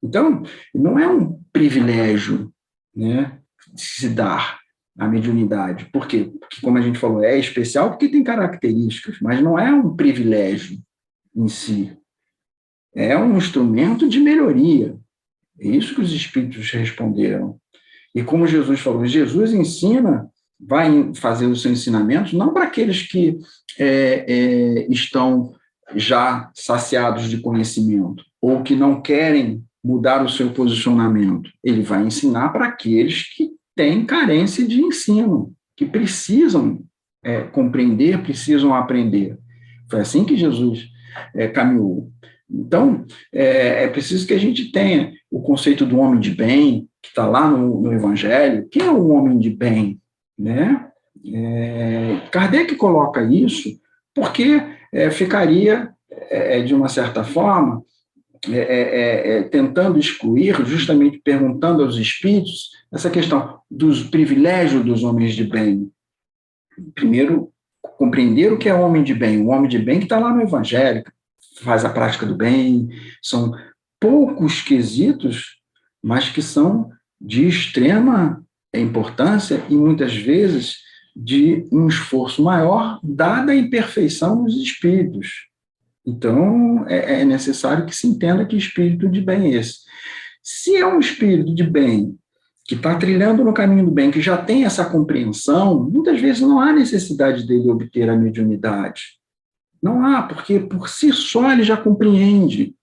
Speaker 3: Então, não é um privilégio, né, de se dar a mediunidade. Por quê? Porque, como a gente falou, é especial porque tem características, mas não é um privilégio em si. É um instrumento de melhoria. É isso que os espíritos responderam. E como Jesus falou, Jesus ensina, vai fazer os seus ensinamentos, não para aqueles que estão já saciados de conhecimento, ou que não querem mudar o seu posicionamento. Ele vai ensinar para aqueles que têm carência de ensino, que precisam compreender, precisam aprender. Foi assim que Jesus caminhou. Então, é preciso que a gente tenha o conceito do homem de bem, que está lá no Evangelho. Quem é o homem de bem? Né? Kardec coloca isso porque ficaria, de uma certa forma, tentando excluir, justamente perguntando aos espíritos, essa questão dos privilégios dos homens de bem. Primeiro, compreender o que é homem de bem. O homem de bem que está lá no Evangelho, faz a prática do bem. São poucos quesitos, mas que são de extrema importância e, muitas vezes, de um esforço maior, dada a imperfeição dos espíritos. Então, é necessário que se entenda que espírito de bem é esse. Se é um espírito de bem que está trilhando no caminho do bem, que já tem essa compreensão, muitas vezes não há necessidade dele obter a mediunidade. Não há, porque por si só ele já compreende.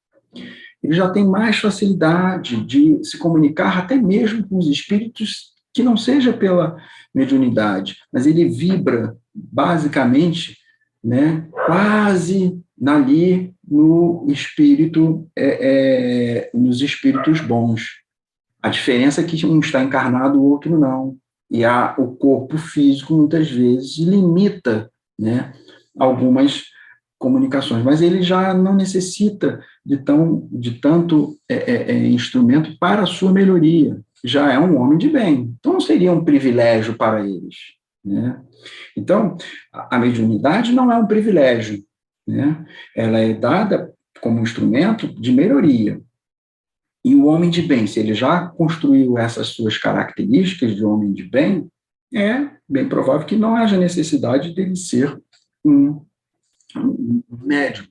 Speaker 3: Ele já tem mais facilidade de se comunicar até mesmo com os espíritos, que não seja pela mediunidade, mas ele vibra basicamente, né, quase ali no espírito, nos espíritos bons. A diferença é que um está encarnado, o outro não. E o corpo físico, muitas vezes, limita, né, algumas comunicações, mas ele já não necessita de tanto instrumento para a sua melhoria. Já é um homem de bem. Então, não seria um privilégio para eles, né? Então, a mediunidade não é um privilégio, né? Ela é dada como instrumento de melhoria. E o homem de bem, se ele já construiu essas suas características de homem de bem, é bem provável que não haja necessidade dele ser um médium.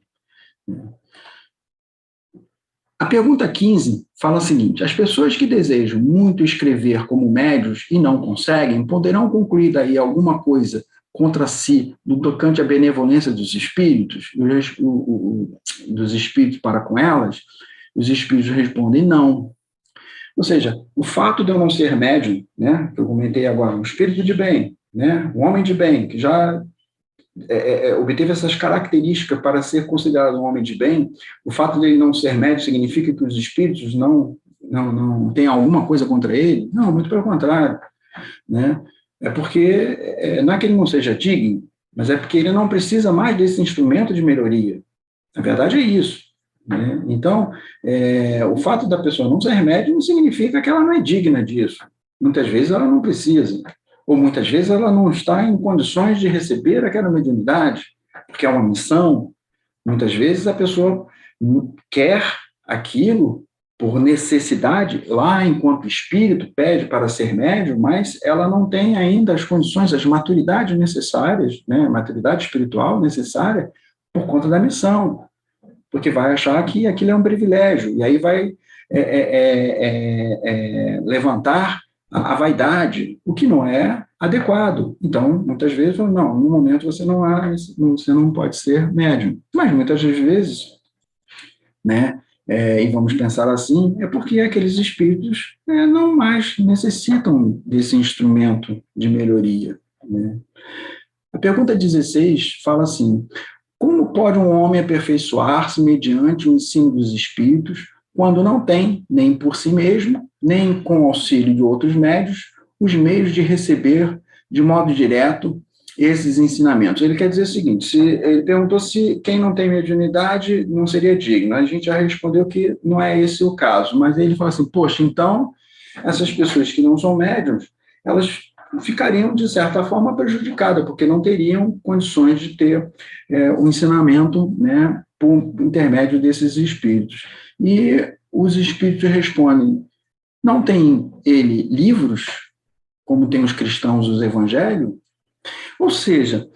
Speaker 3: A pergunta 15 fala o seguinte: as pessoas que desejam muito escrever como médios e não conseguem, poderão concluir daí alguma coisa contra si no tocante à benevolência dos espíritos, dos espíritos para com elas? Os espíritos respondem não. Ou seja, o fato de eu não ser médium, né, que eu comentei agora, um espírito de bem, né, um homem de bem, que já obteve essas características para ser considerado um homem de bem, o fato de ele não ser médium significa que os espíritos não têm alguma coisa contra ele? Não, muito pelo contrário, né? É porque, não é que ele não seja digno, mas é porque ele não precisa mais desse instrumento de melhoria. Na verdade é isso, né? Então, o fato da pessoa não ser médium não significa que ela não é digna disso. Muitas vezes ela não precisa, ou muitas vezes ela não está em condições de receber aquela mediunidade, porque é uma missão. Muitas vezes a pessoa quer aquilo por necessidade, lá enquanto espírito pede para ser médium, mas ela não tem ainda as condições, as maturidades necessárias, né, maturidade espiritual necessária por conta da missão, porque vai achar que aquilo é um privilégio, e aí vai levantar a vaidade, o que não é adequado. Então, muitas vezes, não, no momento você não pode ser médium. Mas muitas das vezes, né, e vamos pensar assim, é porque aqueles espíritos não mais necessitam desse instrumento de melhoria, né? A pergunta 16 fala assim: como pode um homem aperfeiçoar-se mediante o ensino dos espíritos, quando não tem, nem por si mesmo, nem com auxílio de outros médios, os meios de receber de modo direto esses ensinamentos? Ele quer dizer o seguinte: ele perguntou se quem não tem mediunidade não seria digno. A gente já respondeu que não é esse o caso, mas ele fala assim: poxa, então essas pessoas que não são médiums, elas ficariam, de certa forma, prejudicadas, porque não teriam condições de ter o ensinamento, né, por intermédio desses espíritos. E os espíritos respondem: não tem ele livros, como tem os cristãos os evangelhos? Ou seja,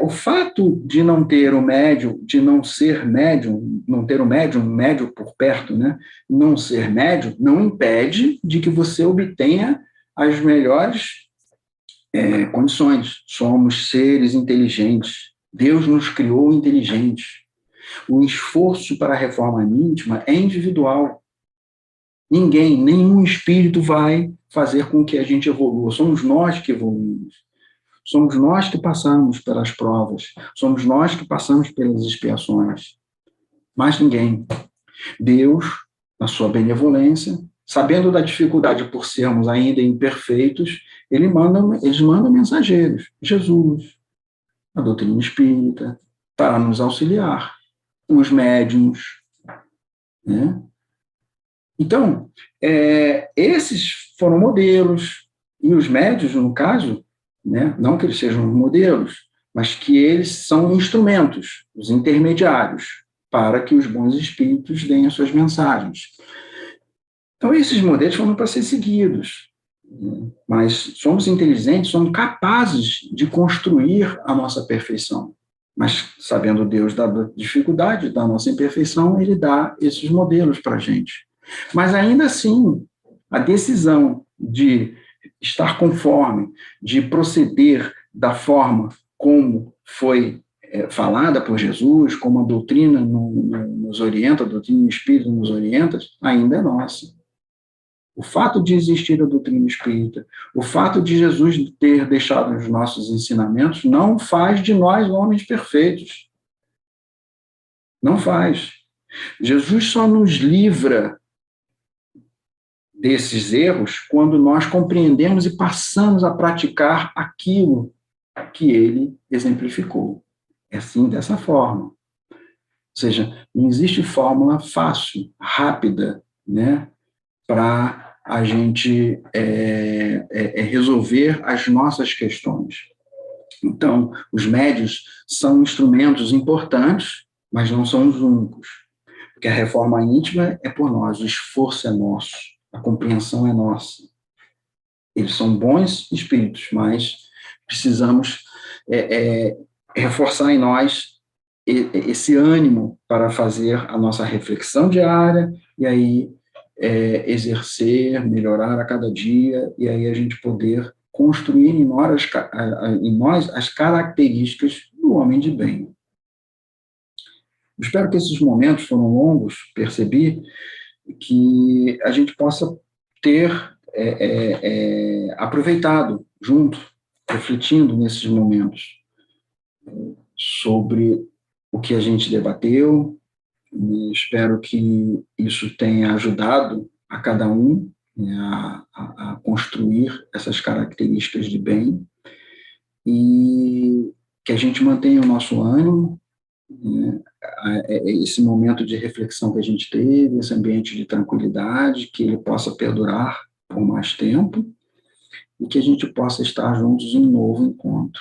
Speaker 3: o fato de não ter o médium, de não ser médium, não ter o médium por perto, né, não ser médium, não impede de que você obtenha as melhores condições. Somos seres inteligentes. Deus nos criou inteligentes. O esforço para a reforma íntima é individual. Nenhum espírito vai fazer com que a gente evolua. Somos nós que evoluímos. Somos nós que passamos pelas provas. Somos nós que passamos pelas expiações. Mais ninguém. Deus, na sua benevolência, sabendo da dificuldade por sermos ainda imperfeitos, eles mandam mensageiros. Jesus, a doutrina espírita, para nos auxiliar. Os médiuns, né? Então, esses foram modelos, e os médiuns, no caso, né, não que eles sejam modelos, mas que eles são instrumentos, os intermediários, para que os bons espíritos deem as suas mensagens. Então, esses modelos foram para ser seguidos, né? Mas somos inteligentes, somos capazes de construir a nossa perfeição. Mas, sabendo Deus da dificuldade da nossa imperfeição, Ele dá esses modelos para a gente. Mas, ainda assim, a decisão de estar conforme, de proceder da forma como foi falada por Jesus, como a doutrina nos orienta, a doutrina espírita nos orienta, ainda é nossa. O fato de existir a doutrina espírita, o fato de Jesus ter deixado os nossos ensinamentos, não faz de nós homens perfeitos. Não faz. Jesus só nos livra desses erros quando nós compreendemos e passamos a praticar aquilo que ele exemplificou. É assim, dessa forma. Ou seja, não existe fórmula fácil, rápida, né, para a gente resolver as nossas questões. Então, os médios são instrumentos importantes, mas não são os únicos. Porque a reforma íntima é por nós, o esforço é nosso, a compreensão é nossa. Eles são bons espíritos, mas precisamos reforçar em nós esse ânimo para fazer a nossa reflexão diária e aí exercer, melhorar a cada dia, e aí a gente poder construir em nós as características do homem de bem. Espero que esses momentos foram longos, percebi que a gente possa ter aproveitado junto, refletindo nesses momentos sobre o que a gente debateu. E espero que isso tenha ajudado a cada um, né, a construir essas características de bem e que a gente mantenha o nosso ânimo, né, esse momento de reflexão que a gente teve, esse ambiente de tranquilidade, que ele possa perdurar por mais tempo e que a gente possa estar juntos em um novo encontro.